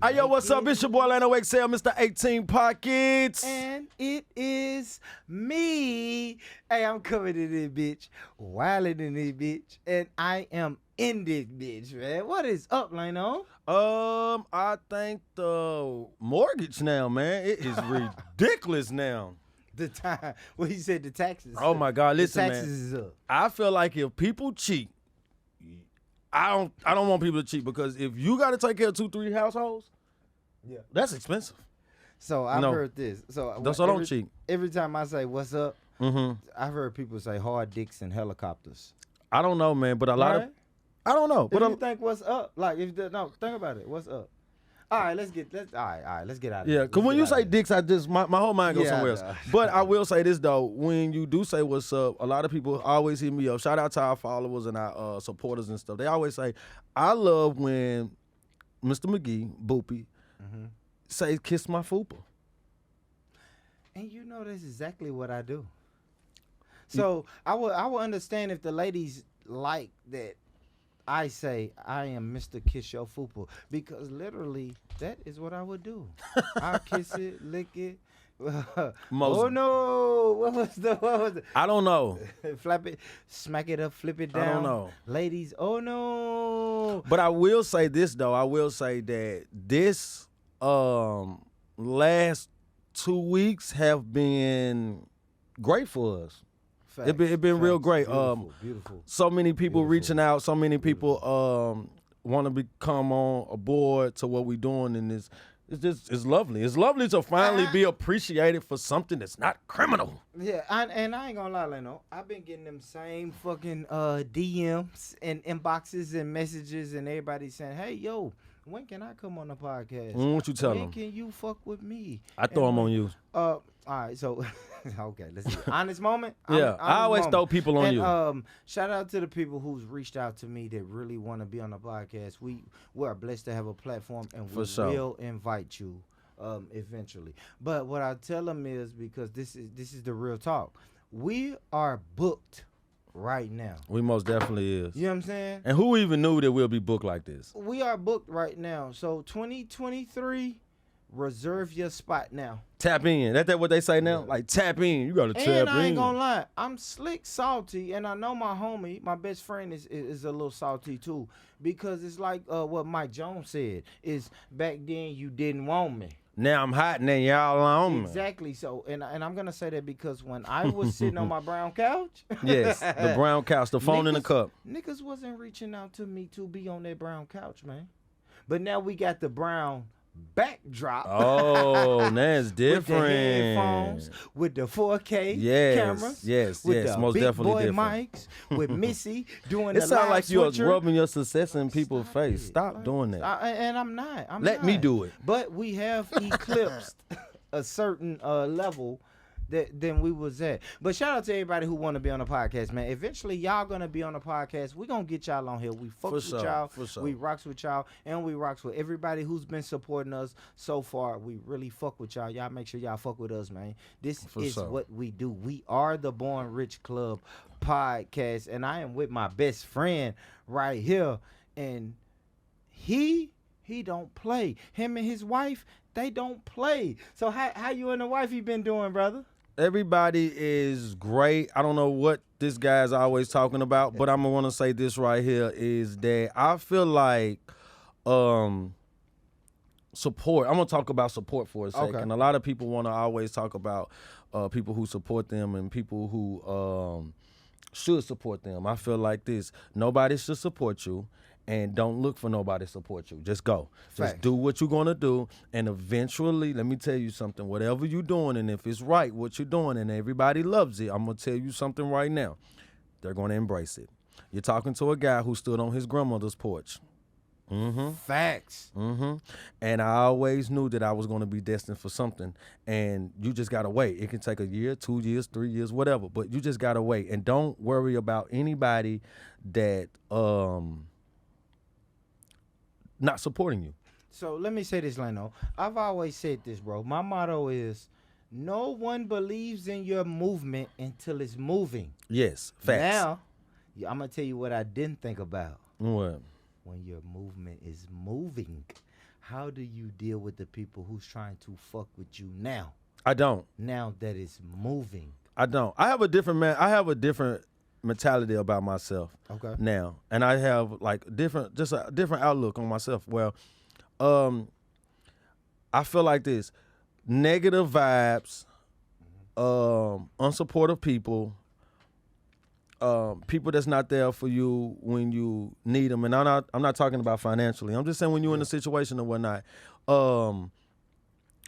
Hey, yo, what's up? It's your boy Lano XL, Mr. 18 Pockets. And it is me. Hey, I'm coming in this bitch, wilding in this bitch, and I am in this bitch, man. What is up, Lano? I think the mortgage now, man, it is ridiculous now. The time, well, he said the taxes. Oh my God, listen, the taxes man. is up. I feel like if people cheat, I don't want people to cheat, because if you got to take care of 2-3 households, that's expensive. So I've heard this. So don't cheat. Every time I say what's up, I've heard people say hard dicks and helicopters. I don't know, man, but a lot of I don't know. But if you think what's up, like think about it. What's up? All right, let's get out of yeah, here. because when you say dicks, I just my whole mind goes somewhere else. But I will say this though, when you do say what's up, a lot of people always hit me up. Shout out to our followers and our supporters and stuff. They always say, I love when Mr. McGee, Boopy, say kiss my fupa. And you know that's exactly what I do. So I will understand if the ladies like that I say I am Mr. Kiss Your Fupa, because literally that is what I would do. I'll kiss it, lick it. Oh no! What was the? I don't know. Flap it, smack it up, flip it down. I don't know. Ladies, oh no! But I will say this though. I will say that this last 2 weeks have been great for us. It's been real great. Beautiful. So many people reaching out. So many people want to come on aboard to what we're doing, and it's lovely. It's lovely to finally be appreciated for something that's not criminal. Yeah, and I ain't gonna lie, Leno. I've been getting them same fucking DMs and inboxes and messages, and everybody saying, "Hey, yo, when can I come on the podcast? What you tell them? When can you fuck with me?" I throw them on you. All right, so okay, let's see. Honest moment. Yeah, I always throw people on you. Shout out to the people who's reached out to me that really want to be on the podcast. We are blessed to have a platform, and we will invite you eventually. But what I tell them is, because this is the real talk, we are booked right now. We most definitely is. You know what I'm saying? And who even knew that we'll be booked like this? We are booked right now. So 2023. Reserve your spot now. Tap in. That's what they say now? Like, tap in. You got to tap in. And I ain't going to lie. I'm slick salty, and I know my homie, my best friend, is a little salty too, because it's like what Mike Jones said, is back then you didn't want me. Now I'm hot, and then y'all on me. Exactly. So, and I'm going to say that because when I was sitting on my brown couch. Yes, the brown couch, the phone in the cup. Niggas wasn't reaching out to me to be on that brown couch, man. But now we got the brown backdrop. Oh, that's different. With the headphones, with the 4K cameras. Yes, with the most big definitely boy different. mics, with Missy doing it the sounds like you're switcher. rubbing your success in people's face. Stop doing that. And I'm not. Let me do it. But we have eclipsed a certain level than we was at. But shout out to everybody who want to be on the podcast, man. Eventually, y'all gonna be on the podcast. We gonna get y'all on here. We fuck with y'all. For sure. We rocks with y'all, and we rocks with everybody who's been supporting us so far. We really fuck with y'all. Y'all make sure y'all fuck with us, man. This is what we do. We are the Born Rich Club podcast, and I am with my best friend right here, and he don't play. Him and his wife, they don't play. So how you and the wifey been doing, brother? Everybody is great. I don't know what this guy's always talking about, but I'm going to want to say this right here is that I feel like support. I'm going to talk about support for a second. Okay. A lot of people want to always talk about people who support them and people who should support them. I feel like this. Nobody should support you. And don't look for nobody to support you. Just go. Just do what you're going to do. And eventually, let me tell you something. Whatever you're doing, and if it's right, what you're doing, and everybody loves it, I'm going to tell you something right now. They're going to embrace it. You're talking to a guy who stood on his grandmother's porch. Facts. And I always knew that I was going to be destined for something. And you just got to wait. It can take a year, 2 years, 3 years, whatever. But you just got to wait. And don't worry about anybody that not supporting you. So let me say this, Leno. I've always said this, bro. My motto is, no one believes in your movement until it's moving. Yes, facts. Now, I'm going to tell you what I didn't think about. What? When your movement is moving, How do you deal with the people who's trying to fuck with you now? I don't. Now that it's moving. I don't. I have a different mentality about myself. Okay. Now, and I have like a different outlook on myself. Well, I feel like this: negative vibes, unsupportive people, people that's not there for you when you need them. And I'm not talking about financially. I'm just saying when you're in a situation or whatnot.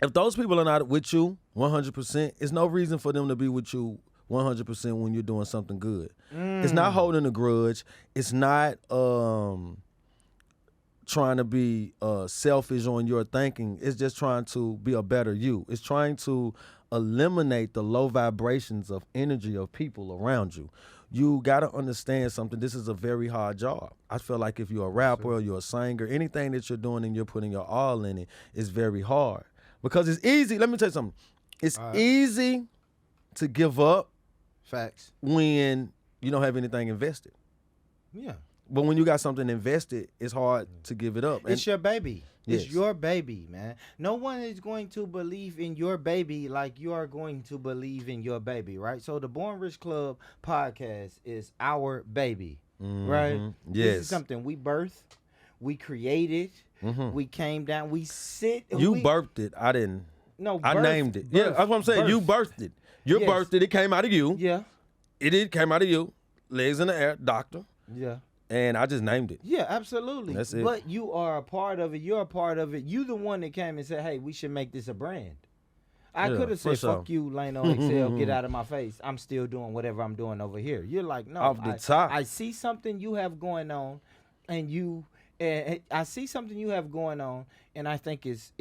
If those people are not with you 100%, it's no reason for them to be with you 100% when you're doing something good. It's not holding a grudge. It's not trying to be selfish on your thinking. It's just trying to be a better you. It's trying to eliminate the low vibrations of energy of people around you. You got to understand something. This is a very hard job. I feel like if you're a rapper or you're a singer, anything that you're doing and you're putting your all in it is very hard. Because it's easy. Let me tell you something. It's easy to give up. Facts. When you don't have anything invested. Yeah. But when you got something invested, it's hard to give it up. It's your baby. Yes. It's your baby, man. No one is going to believe in your baby like you are going to believe in your baby, right? So the Born Rich Club podcast is our baby, right? Yes. This is something we birthed, we created, we came down, we sit. You birthed it. I didn't. No, I named it. Yeah, that's what I'm saying. You birthed it. You birthed it. It came out of you. Yeah. It came out of you. Legs in the air, doctor. Yeah. And I just named it. Yeah, absolutely. That's it. But you are a part of it. You're a part of it. You the one that came and said, hey, we should make this a brand. I could have said, fuck you, Lano XL, get out of my face. I'm still doing whatever I'm doing over here. You're like, no. Off the top. I see something you have going on, and I see something you have going on, and I think is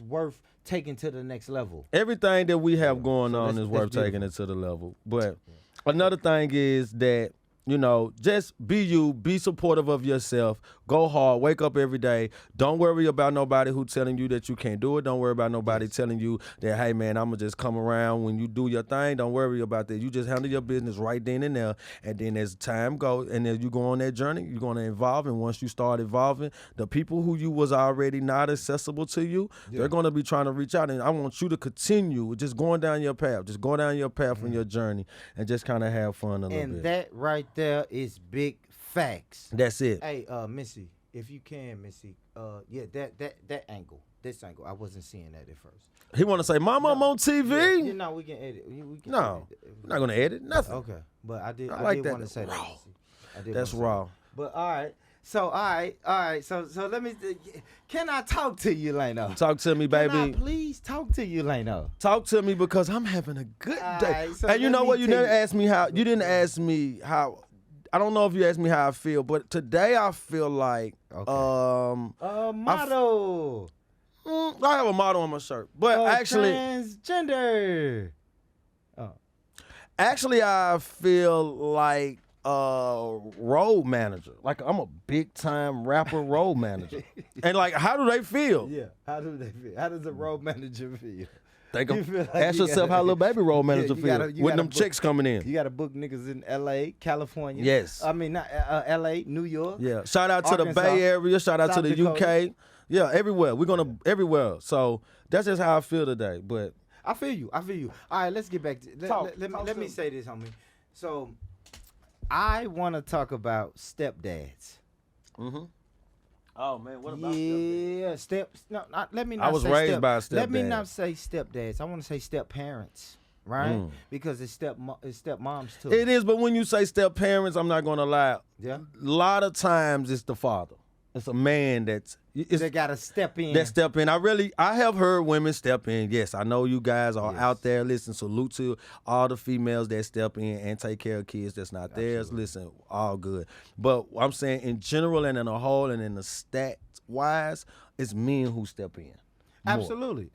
worth taking to the next level. Everything that we have going on is worth taking it to the level. But another thing is that, you know, just be you, be supportive of yourself, go hard, wake up every day. Don't worry about nobody who telling you that you can't do it. Don't worry about nobody telling you that, hey, man, I'm going to just come around when you do your thing. Don't worry about that. You just handle your business right then and there. And then as time goes, and as you go on that journey, you're going to evolve. And once you start evolving, the people who you was already not accessible to you, they're going to be trying to reach out. And I want you to continue just going down your path. Just go down your path on your journey and just kind of have fun a little bit. And that right there is big facts. That's it. Hey, Missy, if you can, Missy, that angle, this angle, I wasn't seeing that at first. He want to say, Mom, I'm on TV. Yeah, no, we can edit. We can no, we're not gonna edit nothing. Okay, but I did like want to say raw. that. That's raw. But all right. So all right. So let me. Can I talk to you, Lano? Talk to me, baby. Can I please talk to you, Lano? Talk to me because I'm having a good day. Right, so and you know what? You never asked me how. You didn't ask me how. I don't know if you asked me how I feel, but today I feel like motto. I have a motto on my shirt, but actually transgender. Actually, I feel like road manager. Like I'm a big time rapper road manager. And like, how do they feel? Yeah, how do they feel? How does a road manager feel? Ask yourself how little baby road manager feel with them chicks coming in. You got to book niggas in L.A., California. Yes. I mean, not L.A., New York. Yeah. Shout out to the Bay Area. Shout out to the Dakota. UK. Yeah, everywhere. We're going to everywhere. So that's just how I feel today. But I feel you. All right, let's get back to let me say this, homie. So I want to talk about stepdads. Mm-hmm. Oh man, what about stepdads? Yeah, let me not. I was raised by a stepdad. Let me not say stepdads. I want to say step parents, right? Because it's stepmoms too. It is, but when you say step parents, I'm not gonna lie. Yeah. A lot of times it's the father. It's a man they gotta step in. That step in. I have heard women step in. Yes, I know you guys are out there. Listen, salute to all the females that step in and take care of kids that's not theirs. Listen, all good. But I'm saying in general and in a whole and in the stats wise, it's men who step in. More. Absolutely.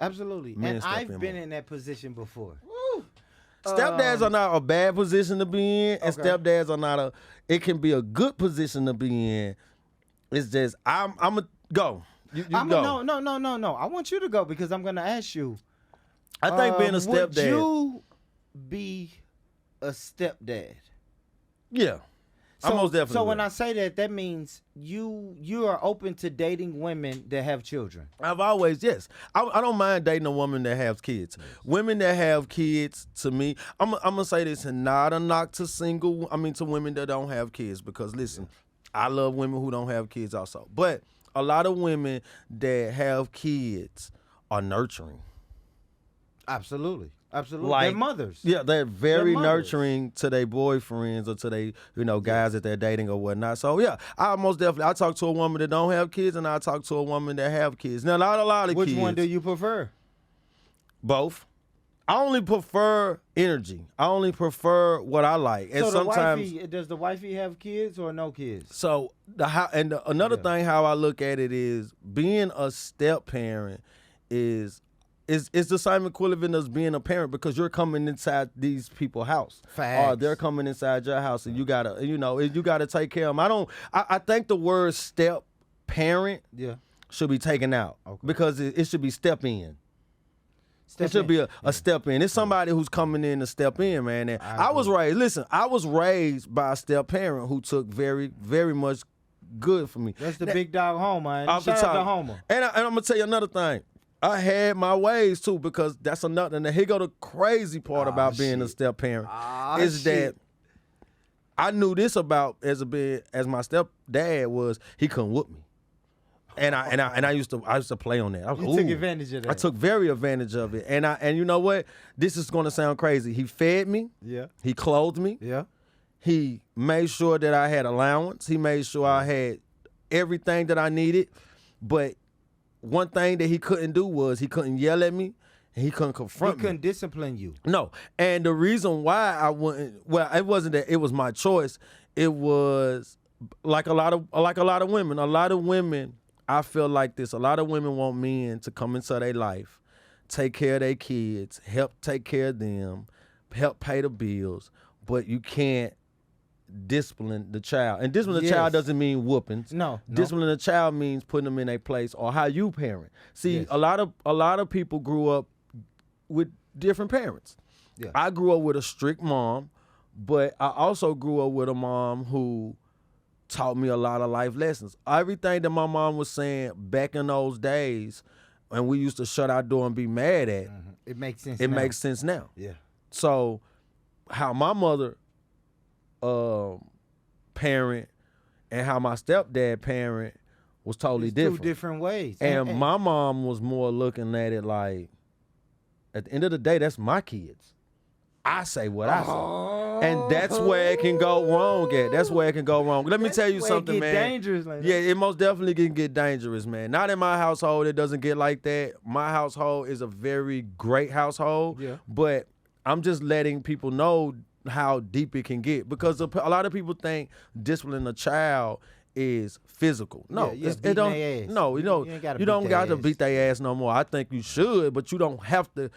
Men and I've been in that position before. Stepdads are not a bad position to be in, and stepdads are not it can be a good position to be in. It's just I'm a go. You go. No. I want you to go because I'm gonna ask you. I think being a stepdad. Would you be a stepdad? Yeah. So, I most definitely so will. when I say that, that means you are open to dating women that have children. I've always, yes. I don't mind dating a woman that has kids. Yes. Women that have kids, to me, I'm gonna say this, and not a knock to to women that don't have kids, because listen, I love women who don't have kids also. But a lot of women that have kids are nurturing. Absolutely. Like, they're mothers. Yeah, they're very nurturing to their boyfriends or to their guys that they're dating or whatnot. So yeah, I talk to a woman that don't have kids, and I talk to a woman that have kids. Now, not a lot of kids. Which one do you prefer? Both. I only prefer energy. I only prefer what I like. And so sometimes, does the wifey have kids or no kids? So another thing how I look at it is being a step parent is the same equivalent as being a parent, because you're coming inside these people's house. Facts. Or they're coming inside your house, and you gotta take care of them. I think the word step parent should be taken out, because it should be step in. It should be a step in. It's somebody who's coming in to step in, man. And I was raised by a step parent who took very, very much good for me. That's the big dog Homer. Shout out to Homer. And I'm gonna tell you another thing. I had my ways too, because that's another. And here go the crazy part about being a step parent that I knew this about as my stepdad was he couldn't whoop me, and I used to play on that. You took advantage of that. I took very advantage of it, and you know what? This is gonna sound crazy. He fed me. Yeah. He clothed me. Yeah. He made sure that I had allowance. He made sure I had everything that I needed, but one thing that he couldn't do was he couldn't yell at me, and he couldn't confront me. He couldn't discipline you. No. And the reason why I wouldn't, it wasn't that it was my choice. It was like a lot of women. A lot of women, I feel like this. A lot of women want men to come into their life, take care of their kids, help take care of them, help pay the bills, but you can't discipline the child. And discipline the child doesn't mean whoopings. No. Discipline the child means putting them in a place, or how you parent. See, a lot of people grew up with different parents. Yeah. I grew up with a strict mom, but I also grew up with a mom who taught me a lot of life lessons. Everything that my mom was saying back in those days, and we used to shut our door and be mad at, it makes sense. Makes sense now. Yeah. So how my mother parent and how my stepdad parent was totally different. 2 different ways. And my mom was more looking at it like, at the end of the day, that's my kids. I say what I say. And that's where it can go wrong at. That's where it can go wrong. Let me tell you something, man. Dangerous like that. Yeah, it most definitely can get dangerous, man. Not in my household, it doesn't get like that. My household is a very great household. Yeah. But I'm just letting people know how deep it can get, because a lot of people think disciplining a child is physical. No, it don't. No, you don't got to beat their ass no more. I think you should, but you don't have to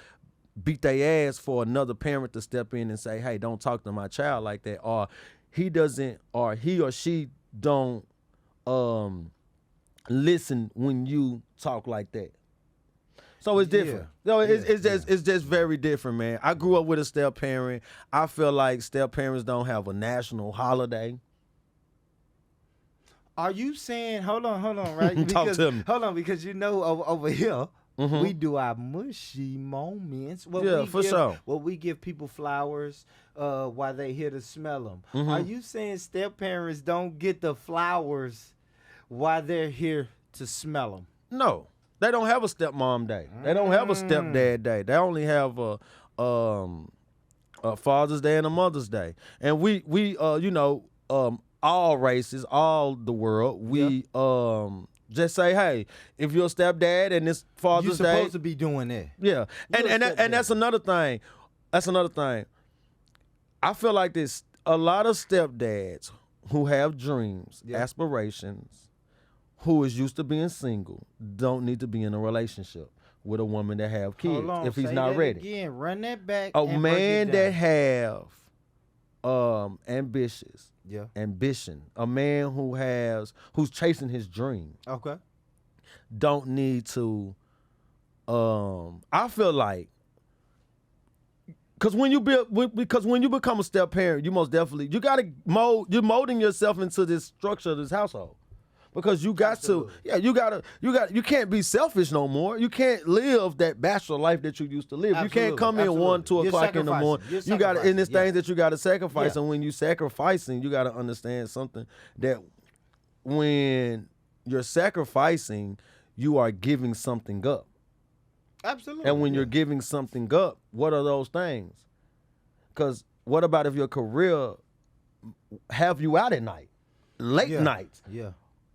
beat their ass for another parent to step in and say, "Hey, don't talk to my child like that," or he or she don't listen when you talk like that. So it's different. It's just very different, man. I grew up with a step parent. I feel like step parents don't have a national holiday. Are you saying, hold on, right? Because, talk to me. Hold on, because over here, we do our mushy moments. For sure. Well, we give people flowers while they here to smell them. Are you saying step parents don't get the flowers while they're here to smell them? No. They don't have a stepmom day. They don't have a stepdad day. They only have a Father's Day and a Mother's Day. And we all races, all the world, we just say, hey, if you're a stepdad and it's Father's Day, you're supposed to be doing that. Yeah, and that's another thing. That's another thing. I feel like this. A lot of stepdads who have dreams, aspirations, who is used to being single, don't need to be in a relationship with a woman that have kids. Hold on, if he's not ready. Again, run that back. A man that have ambition, a man who's chasing his dream. Okay. Don't need to I feel like Because when you become a step parent, you most definitely you're molding yourself into this structure of this household. Because you got you can't be selfish no more. You can't live that bachelor life that you used to live. Absolutely. You can't come in 1, 2 o'clock in the morning. You got to, and there's things that you got to sacrifice. And when you sacrificing, you got to understand something, that when you're sacrificing, you are giving something up. Absolutely. And when you're giving something up, what are those things? Because what about if your career have you out at night, late nights? Yeah.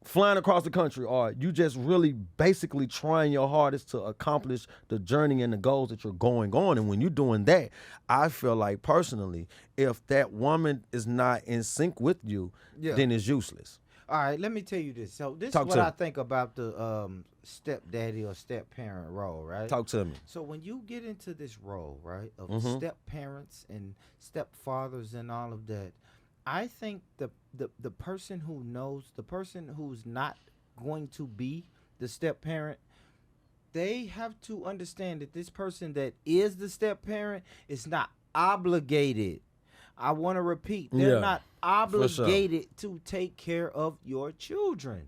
Flying across the country, or you just really basically trying your hardest to accomplish the journey and the goals that you're going on. And when you're doing that, I feel like personally, if that woman is not in sync with you, then it's useless. All right, let me tell you this. So this is what I think about the stepdaddy or step parent role, right? Talk to me. So when you get into this role, right, of step parents and stepfathers and all of that, I think the person who knows, the person who's not going to be the step parent, they have to understand that this person that is the step parent is not obligated. I want to repeat, they're not obligated to take care of your children.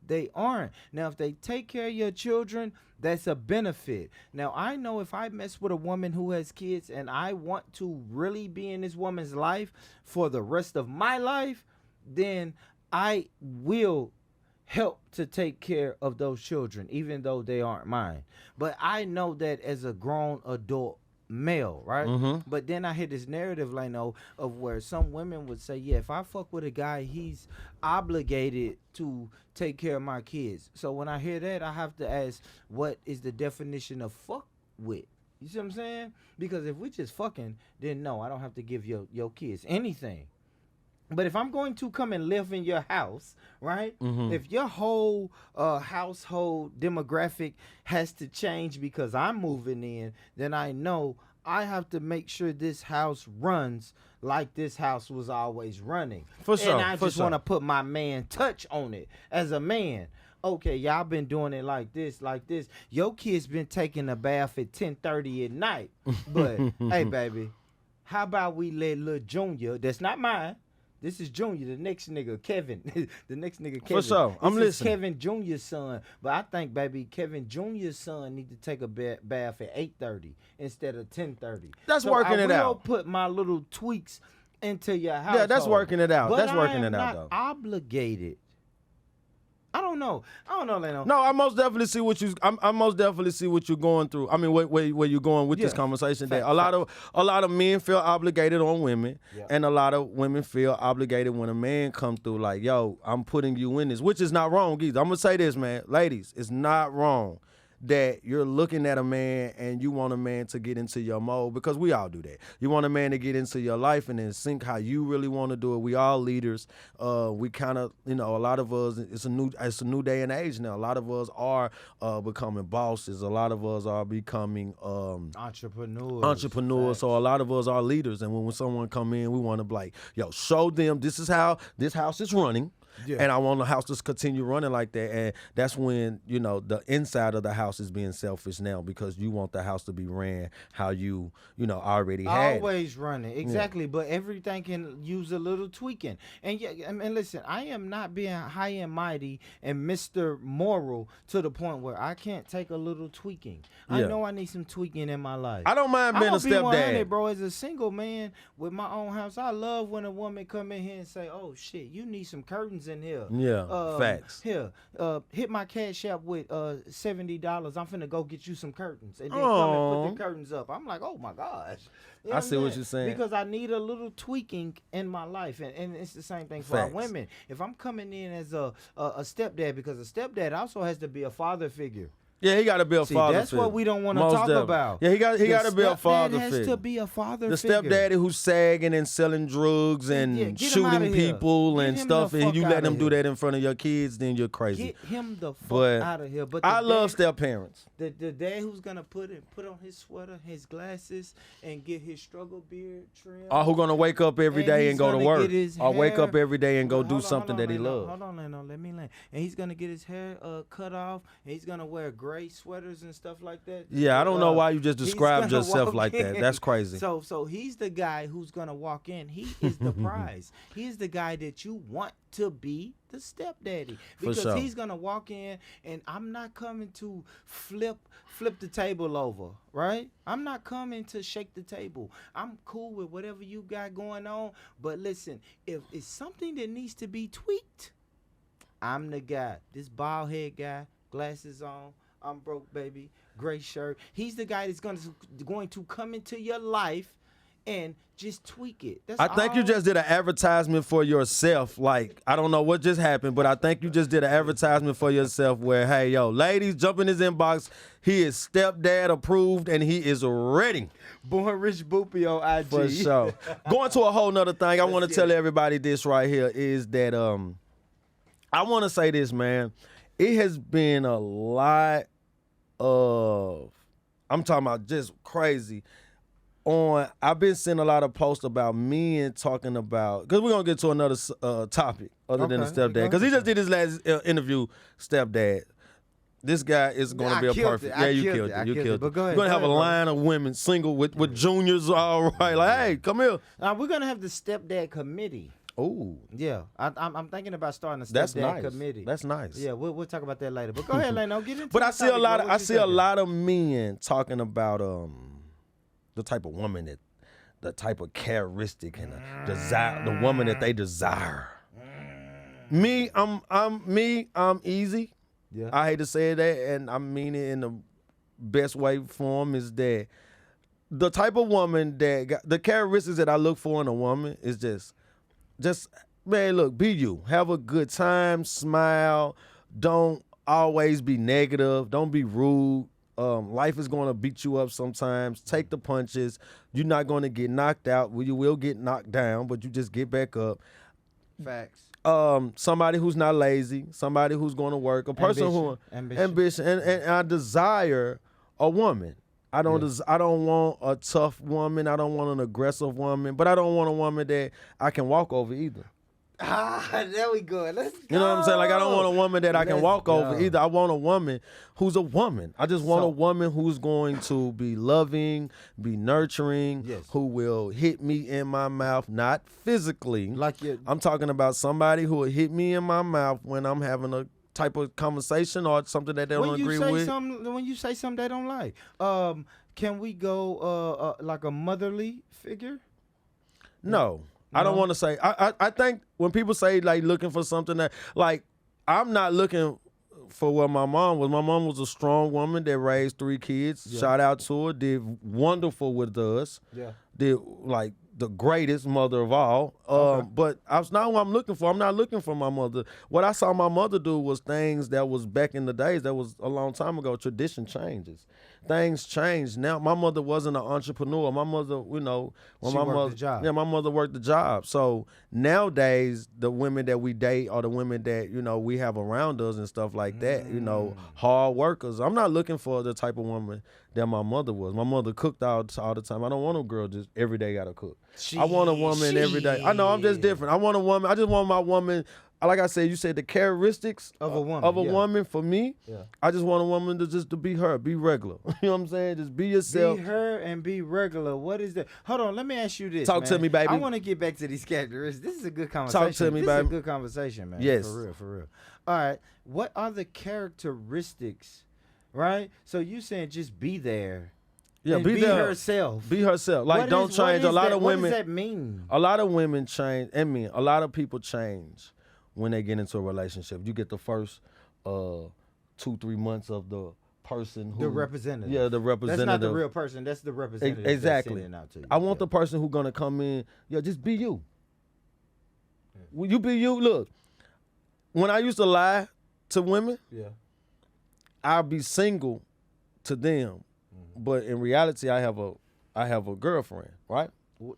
They aren't. Now, if they take care of your children, that's a benefit. Now, I know if I mess with a woman who has kids and I want to really be in this woman's life for the rest of my life, then I will help to take care of those children, even though they aren't mine. But I know that as a grown adult male, right? But then I hear this narrative, like, of where some women would say, yeah, if I fuck with a guy, he's obligated to take care of my kids. So when I hear that, I have to ask, what is the definition of fuck with? You see what I'm saying? Because if we just fucking, then no, I don't have to give your kids anything. But if I'm going to come and live in your house, right? If your whole household demographic has to change because I'm moving in, then I know I have to make sure this house runs like this house was always running. For sure. And I just want to put my man touch on it as a man. Okay, y'all been doing it like this. Your kid's been taking a bath at 10:30 at night. But, hey, baby, how about we let little Junior, that's not mine, this is Junior, the next nigga, Kevin. The next nigga, Kevin. For sure. I'm listening. This is Kevin Jr.'s son. But I think, baby, Kevin Jr.'s son need to take a bath at 8:30 instead of 10:30. That's working it out. I will put my little tweaks into your house. Yeah, that's working it out. But that's working I it am out, not though. obligated. I don't know, Leno. No, I most definitely see what I most definitely see what you're going through. I mean, where you're going with this conversation. That a lot of men feel obligated on women, and a lot of women feel obligated when a man come through. Like, yo, I'm putting you in this, which is not wrong either. I'm gonna say this, man, ladies, it's not wrong that you're looking at a man and you want a man to get into your mode, because we all do that. You want a man to get into your life and then sync how you really want to do it. We all leaders. We kind of, a lot of us, it's a new day and age now. A lot of us are becoming bosses. A lot of us are becoming entrepreneurs. So a lot of us are leaders. And when someone come in, we want to be like, yo, show them this is how this house is running. Yeah. And I want the house to continue running like that. And that's when, the inside of the house is being selfish now, because you want the house to be ran how you already had. Always running. Exactly. Yeah. But everything can use a little tweaking. And listen, I am not being high and mighty and Mr. Moral to the point where I can't take a little tweaking. I know I need some tweaking in my life. I don't mind being a stepdad. Bro, as a single man with my own house, I love when a woman come in here and say, oh, shit, you need some curtains in here. Yeah, facts. Here, hit my Cash App with $70. I'm finna go get you some curtains, and then come and put the curtains up. I'm like, oh my gosh. I see what you're saying. Because I need a little tweaking in my life, and it's the same thing for our women. If I'm coming in as a stepdad, because a stepdad also has to be a father figure. Yeah, he got to be a father that's figure. what we don't want to talk about. Yeah, he got to be a father figure. The stepdad has to be a father figure. The stepdaddy who's sagging and selling drugs and shooting people and stuff, and you let him do that in front of your kids, then you're crazy. Get him the fuck out of here. But I love step parents. The dad who's gonna put on his sweater, his glasses, and get his struggle beard trimmed. Or who gonna wake up every day and go to work, or wake up every day and go do something that he loves. Hold on, Leno, let me land. And he's gonna get his hair cut off, and he's gonna wear gray sweaters and stuff like that. Yeah, I don't know why you just described yourself like that. That's crazy. So he's the guy who's gonna walk in. He is the prize. He is the guy that you want to be the stepdaddy, because sure. He's gonna walk in, and I'm not coming to flip the table over, right? I'm not coming to shake the table. I'm cool with whatever you got going on, but listen, if it's something that needs to be tweaked, I'm the guy. This bald head guy, glasses on, I'm broke, baby, gray shirt. He's the guy that's going to come into your life and just tweak it. I think you just did an advertisement for yourself. Like, I don't know what just happened, but I think you just did an advertisement for yourself where, hey, yo, ladies, jump in his inbox. He is stepdad approved, and he is ready. Born Rich Boopy on IG. For sure. Going to a whole nother thing, I want to tell everybody this right here is that I want to say this, man. It has been a lot of, I'm talking about just crazy. I've been seeing a lot of posts about men talking about, because we're going to get to another topic other than the stepdad. Because he just did his last interview, stepdad. This guy is going to be a perfect. Yeah, you killed it. You killed it. But go ahead, you're going to have a line of women single with juniors, all right. Like, hey, come here. Now, we're going to have the stepdad committee. Oh. Yeah. I'm thinking about starting a stepdad committee. That's nice. Yeah, we'll talk about that later. But go ahead, Leno, get into it. But I see a lot of men talking about the type of woman the type of characteristic and the woman that they desire. Me, I'm easy. Yeah. I hate to say that, and I mean it in the best way form, is that the type of woman that got the characteristics that I look for in a woman is just man, look, be you. Have a good time, smile, don't always be negative, don't be rude. Life is going to beat you up sometimes. Take the punches. You're not going to get knocked out. Well, you will get knocked down, but you just get back up. Facts. Somebody who's not lazy. Somebody who's going to work. A person who ambition. And I desire a woman. I don't want a tough woman. I don't want an aggressive woman. But I don't want a woman that I can walk over either. There we go. Let's go. You know what I'm saying? Like, I don't want a woman that I can walk over either. I want a woman who's a woman. I just want a woman who's going to be loving, be nurturing, who will hit me in my mouth, not physically. I'm talking about somebody who will hit me in my mouth when I'm having a type of conversation or something that they don't agree with. When you say something they don't like, can we go like a motherly figure? No. I don't want to say. I think when people say like looking for something that, like, I'm not looking for what my mom was. My mom was a strong woman that raised 3 kids. Yeah. Shout out to her. Did wonderful with us. Yeah. Did like the greatest mother of all. But that's not what I'm looking for. I'm not looking for my mother. What I saw my mother do was things that was back in the days, that was a long time ago. Tradition changes. Things change. Now, my mother wasn't an entrepreneur. My mother, you know, she worked the job. Yeah, my mother worked the job. So nowadays, the women that we date are the women that, you know, we have around us and stuff like that, you know, hard workers. I'm not looking for the type of woman that my mother was. My mother cooked all the time. I don't want a girl just every day gotta cook. I want a woman every day. I know, I'm just different. I want a woman. I just want my woman. Like I said, you said the characteristics of a woman. Woman for me. Yeah. I just want a woman to be her, be regular. You know what I'm saying? Just be yourself. Be her and be regular. What is that? Hold on, let me ask you this. Talk to me, baby. I want to get back to these characteristics. This is a good conversation. Talk to me, baby. This is a good conversation, man. Yes. For real. All right. What are the characteristics, right? So you saying just be there. Yeah, be herself. Be herself. Like, don't change. A lot of women. What does that mean? A lot of women change. I mean, a lot of people change when they get into a relationship. You get the first 2-3 months of the person who, the representative. Yeah, the representative. That's not the real person. That's the representative. Exactly. Out to you. I want the person who's gonna come in. Yeah, just be you. Will you be you? Look, when I used to lie to women, I'd be single to them, but in reality, I have a girlfriend, right?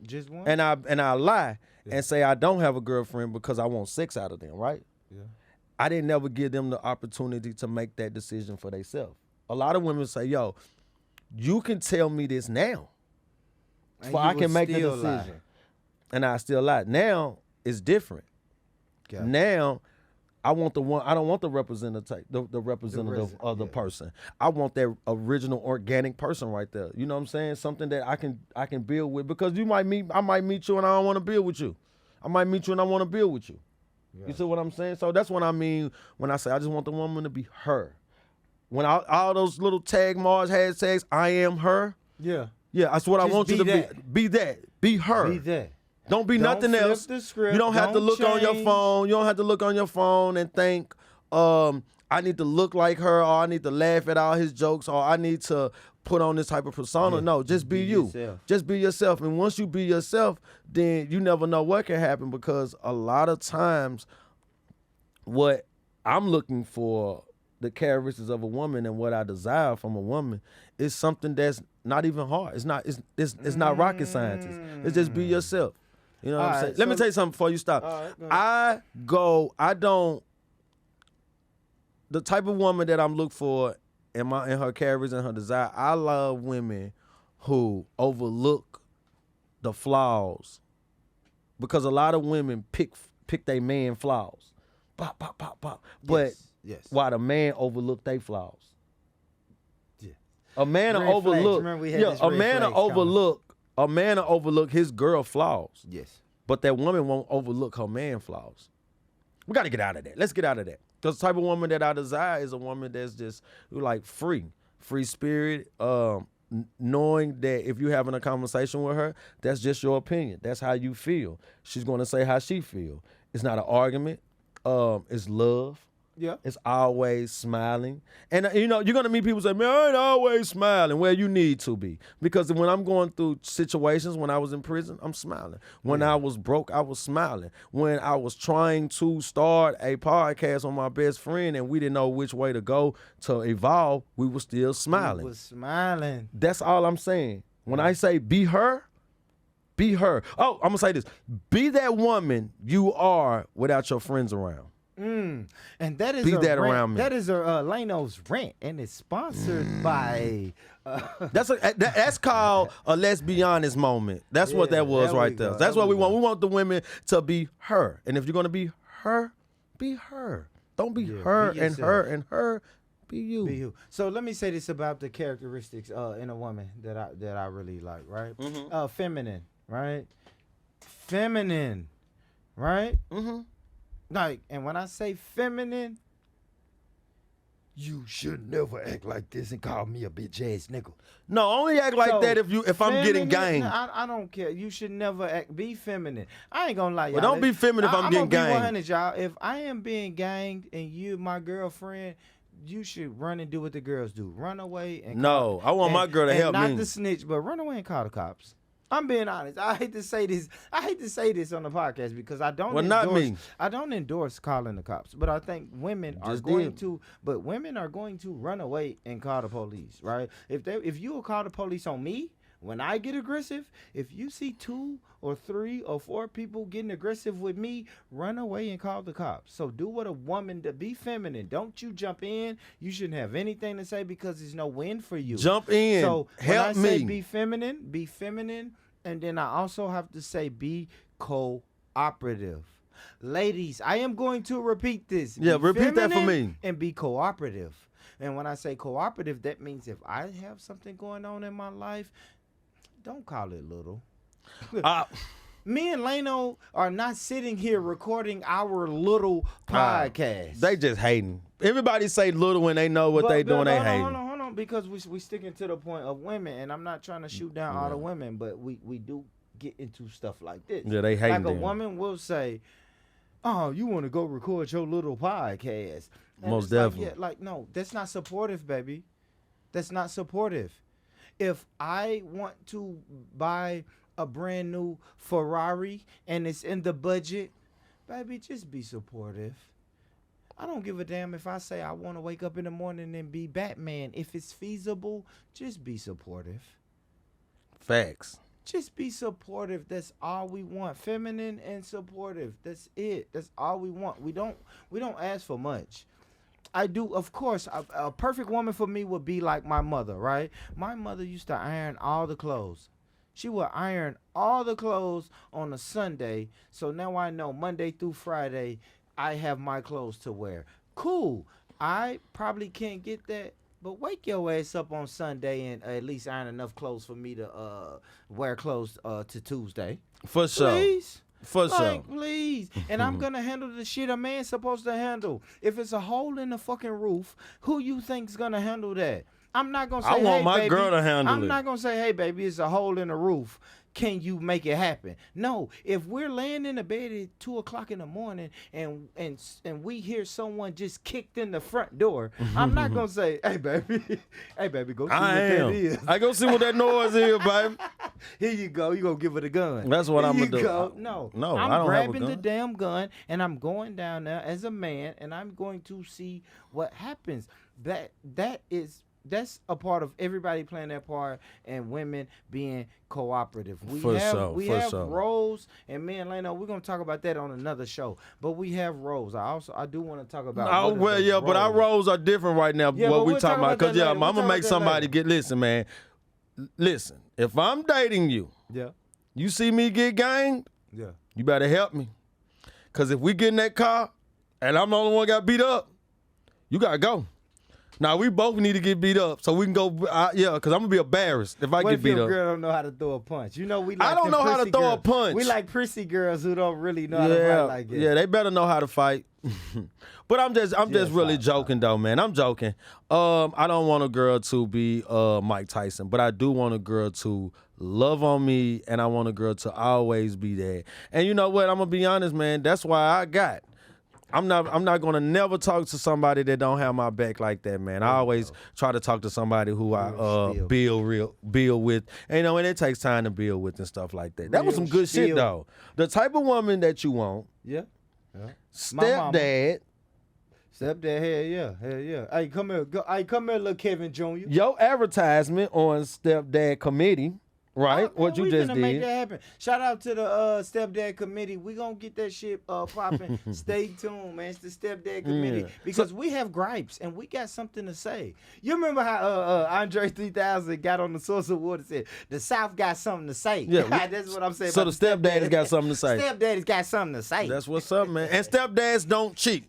Just one. And I lie and say I don't have a girlfriend because I want sex out of them, right? Yeah. I didn't never give them the opportunity to make that decision for themselves. A lot of women say, yo, you can tell me this now. So I can make the decision. Lie. And I still lie. Now it's different. Yeah. Now I want the one. I don't want the representative of the person. I want that original organic person right there. You know what I'm saying? Something that I can build with, because I might meet you and I don't want to build with you. I might meet you and I want to build with you. Yeah. You see what I'm saying? So that's what I mean when I say I just want the woman to be her. When all those little tag marks, hashtags, I am her. Yeah. Yeah, that's what I want you to be. Be that. Be her. Be that. Don't be nothing else. You don't have to look on your phone. You don't have to look on your phone and think, I need to look like her, or I need to laugh at all his jokes, or I need to put on this type of persona. Yeah. No, just be you. Yourself. Just be yourself. And once you be yourself, then you never know what can happen, because a lot of times what I'm looking for, the characteristics of a woman and what I desire from a woman, is something that's not even hard. It's not rocket science. It's just be yourself. You know what I'm saying? Let me tell you something before you stop. The type of woman that I'm looking for in her characteristics and her desire, I love women who overlook the flaws, because a lot of women pick their man flaws. Pop, pop, pop, pop. But yes. Why the man overlook their flaws? Yeah. A man will overlook. A man will overlook his girl flaws. Yes. But that woman won't overlook her man flaws. We got to get out of that. Let's get out of that. Because the type of woman that I desire is a woman that's just like free spirit, knowing that if you're having a conversation with her, that's just your opinion. That's how you feel. She's going to say how she feel. It's not an argument. It's love. Yeah. It's always smiling. And, you're going to meet people say, man, I ain't always smiling. Well, you need to be. Because when I'm going through situations, when I was in prison, I'm smiling. When I was broke, I was smiling. When I was trying to start a podcast on my best friend and we didn't know which way to go to evolve, we were still smiling. We was smiling. That's all I'm saying. When I say be her, be her. Oh, I'm going to say this. Be that woman you are without your friends around. And that is that is Lano's rant, and it's sponsored by. That's called a let's be honest moment. That's what that was right there. That's what we want. We want the women to be her, and if you're gonna be her, be her. Don't be her and her and her. Be you. Be you. So let me say this about the characteristics in a woman that I really like. Right. Mm-hmm. Feminine. Right. Feminine. Right. Mm-hmm. Like, and when I say feminine, you should never act like this and call me a bitch ass nigga. No, only act like that if I'm getting gang. I don't care. You should never be feminine. I ain't gonna lie, y'all. Well, don't be feminine if I'm getting ganged. I'm gonna be 100, y'all. If I am being ganged and you my girlfriend, you should run and do what the girls do. Run away and I want my girl to help me. Not to snitch, but run away and call the cops. I'm being honest. I hate to say this. I hate to say this on the podcast because I don't. Well, not me. I don't endorse calling the cops, but I think women are going to. But women are going to run away and call the police, right? If you will call the police on me when I get aggressive, if you see 2 or 3 or 4 people getting aggressive with me, run away and call the cops. So do what a woman to be feminine. Don't you jump in. You shouldn't have anything to say because there's no win for you. Jump in. So help when I say me. Be feminine. And then I also have to say be cooperative. Ladies, I am going to repeat this. Yeah, repeat that for me. And be cooperative. And when I say cooperative, that means if I have something going on in my life, don't call it little. Me and Lano are not sitting here recording our little podcast. They just hating. Everybody say little when they know what they doing. They hating. Hold on. Because we sticking to the point of women, and I'm not trying to shoot down all the women, but we do get into stuff like this. Yeah, they hating. Like a woman will say, "Oh, you want to go record your little podcast?" And most definitely. No, that's not supportive, baby. That's not supportive. If I want to buy a brand new Ferrari and it's in the budget, baby, just be supportive. I don't give a damn if I say I want to wake up in the morning and be Batman. If it's feasible, just be supportive. Facts. Just be supportive. That's all we want. Feminine and supportive. That's it. That's all we want. We don't ask for much. I do. Of course, a perfect woman for me would be like my mother, right? My mother used to iron all the clothes. She would iron all the clothes on a Sunday. So now I know Monday through Friday, I have my clothes to wear. Cool. I probably can't get that, but wake your ass up on Sunday and at least iron enough clothes for me to wear clothes to Tuesday. For sure. Please. For sure. Please. And I'm going to handle the shit a man's supposed to handle. If it's a hole in the fucking roof, who you think's going to handle that? I'm not going to say, I want hey, my baby, girl to handle it. I'm not going to say, hey, baby, it's a hole in the roof. Can you make it happen? No. If we're laying in the bed at 2 o'clock in the morning and we hear someone just kicked in the front door, I'm not gonna say, "Hey baby, go see what that is." I go see what that noise is, baby. Here you go. You gonna give her the gun? That's what I'm gonna do. No, I don't grabbing have a gun. the damn gun and I'm going down there as a man and I'm going to see what happens. That's a part of everybody playing their part and women being cooperative. We have roles, and me and Leno, we're gonna talk about that on another show. But we have roles. I do want to talk about. Oh well, yeah, but our roles are different right now. Yeah, what we talking about? Because I'm gonna make somebody get. Listen, man. Listen, if I'm dating you, you see me get ganged, you better help me. Because if we get in that car and I'm the only one got beat up, you gotta go. Now, we both need to get beat up so we can go, because I'm going to be embarrassed if I get beat up. What if your girl don't know how to throw a punch? You know, we like I don't know how to throw a punch. We like prissy girls who don't really know how to fight like that. Yeah, they better know how to fight. But I'm just really joking, though, man. I'm joking. I don't want a girl to be Mike Tyson, but I do want a girl to love on me, and I want a girl to always be there. And you know what? I'm going to be honest, man. That's why I got. I'm not gonna never talk to somebody that don't have my back like that, man. I always try to talk to somebody who I build with. And, and it takes time to build with and stuff like that. That was some good shit though. The type of woman that you want. Yeah. Stepdad. Stepdad, hell yeah. Hey, come here, little Kevin Jr. Your advertisement on Stepdad Committee. Right, what you just did. Make that happen. Shout out to the Stepdad Committee. We gonna get that shit popping. Stay tuned, man. It's the Stepdad Committee because we have gripes and we got something to say. You remember how Andre 3000 got on the Source Award and said the South got something to say? Yeah, that's what I'm saying. So the stepdaddy's got something to say. Stepdaddy's got something to say. That's what's up, man. And stepdads don't cheat.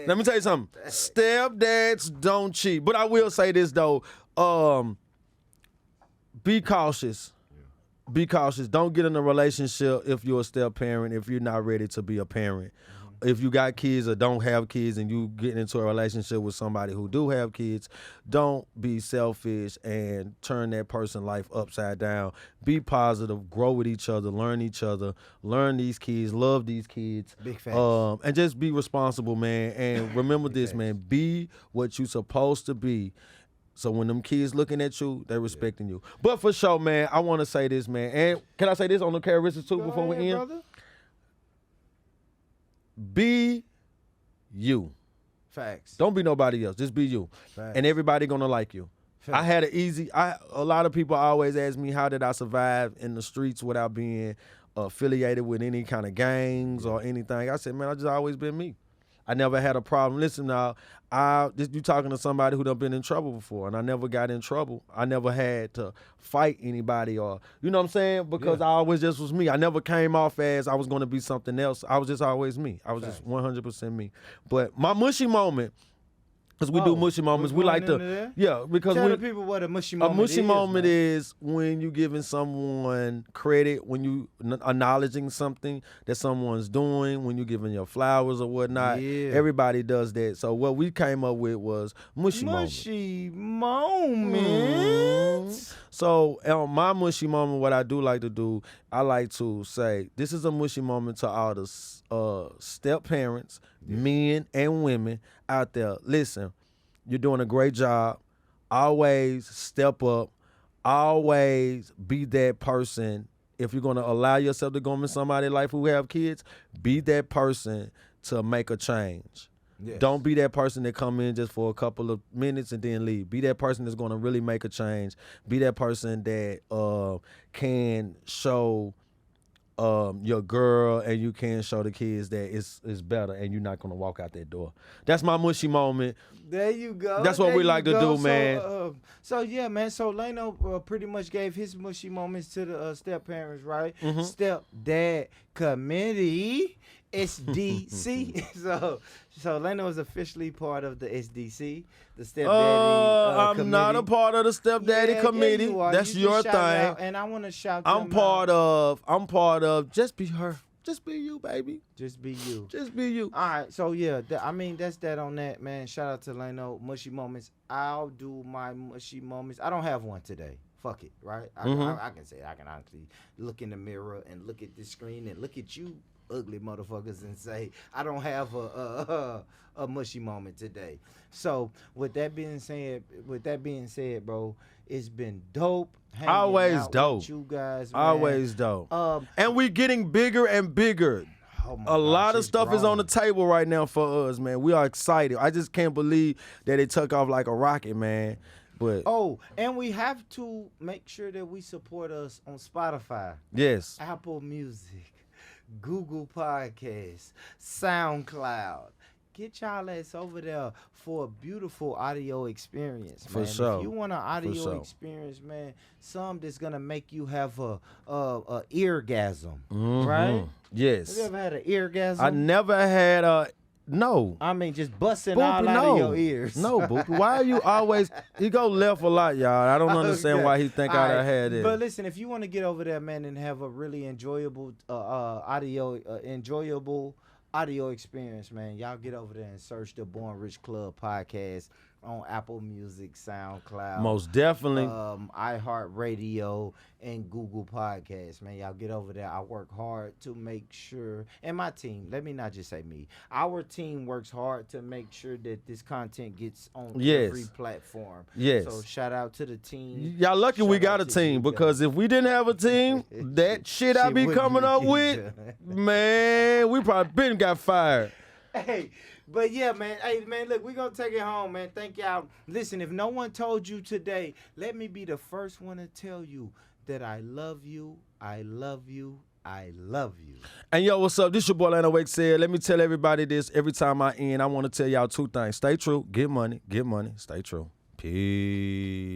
Let me tell you something. Stepdads don't cheat. But I will say this though. Be cautious. Be cautious. Don't get in a relationship if you're a step parent, if you're not ready to be a parent. If you got kids or don't have kids and you get into a relationship with somebody who do have kids, don't be selfish and turn that person's life upside down. Be positive, grow with each other, learn these kids, love these kids. Big facts. And just be responsible, man. And remember this, man. Be what you supposed to be. So when them kids looking at you, they respecting you. But for sure, man, I want to say this, man. And can I say this on the characteristics too before we end? Brother. Be you. Facts. Don't be nobody else. Just be you. Facts. And everybody gonna like you. Facts. I had a lot of people always ask me, how did I survive in the streets without being affiliated with any kind of gangs or anything? I said, man, I just always been me. I never had a problem. Listen now, you talking to somebody who done been in trouble before, and I never got in trouble. I never had to fight anybody or, you know what I'm saying? Because I always just was me. I never came off as I was going to be something else. I was just always me. I was just 100% me. But my mushy moment, because we do mushy moments, we like to, because tell the people what a mushy moment is when you giving someone credit, when you acknowledging something that someone's doing, when you giving your flowers or whatnot. Everybody does that. So what we came up with was mushy moments. So on my mushy moment, what I do like to do, I like to say, this is a mushy moment to all the step parents, men and women out there. Listen, you're doing a great job. Always step up. Always be that person. If you're going to allow yourself to go into somebody's life who have kids, be that person to make a change. Yes. Don't be that person that come in just for a couple of minutes and then leave. Be that person that's going to really make a change. Be that person that can show your girl, and you can show the kids that it's better, and you're not gonna walk out that door. That's my mushy moment. There you go. That's what there we like to do, man. So yeah, man. So Leno pretty much gave his mushy moments to the step parents, right? Mm-hmm. Step dad committee. SDC. so Leno is officially part of the SDC, the stepdaddy. I'm committee. not a part of the stepdaddy committee. Yeah, That's your thing. And I want to shout. I'm part of. Just be her. Just be you, baby. Just be you. Just be you. All right. So yeah, that's that on that, man. Shout out to Leno. Mushy moments. I'll do my mushy moments. I don't have one today. Fuck it, right? I can say it. I can honestly look in the mirror and look at the screen and look at you, ugly motherfuckers, and say I don't have a mushy moment today. So with that being said, bro, it's been dope. Always dope. With you guys, man. Always dope. And we getting bigger and bigger. A lot of stuff is on the table right now for us, man. We are excited. I just can't believe that it took off like a rocket, man. But and we have to make sure that we support us on Spotify. Yes. Apple Music, Google Podcasts, SoundCloud. Get y'all ass over there for a beautiful audio experience, man. For sure. If you want an audio experience, man, some that's gonna make you have a eargasm, right? Yes. Have you ever had an eargasm? I never had a. No. I mean, just busting all out of your ears. No, Boopy. Why are you always... He go left a lot, y'all. I don't understand why he think I done had it. But listen, if you want to get over there, man, and have a really enjoyable audio experience, man, y'all get over there and search the Born Rich Club podcast on Apple Music, SoundCloud. Most definitely. iHeartRadio and Google Podcasts, man. Y'all get over there. I work hard to make sure, and my team, let me not just say me, our team works hard to make sure that this content gets on every platform. Yes. So shout out to the team. Y'all lucky we got a team, because if we didn't have a team, that shit I be coming up with, man, we probably been got fired. Hey, but yeah, man. Hey, man, look, we're going to take it home, man. Thank y'all. Listen, if no one told you today, let me be the first one to tell you that I love you. I love you. I love you. And yo, what's up? This your boy Lano Wake said. Let me tell everybody this every time I end. I want to tell y'all two things. Stay true. Get money. Stay true. Peace.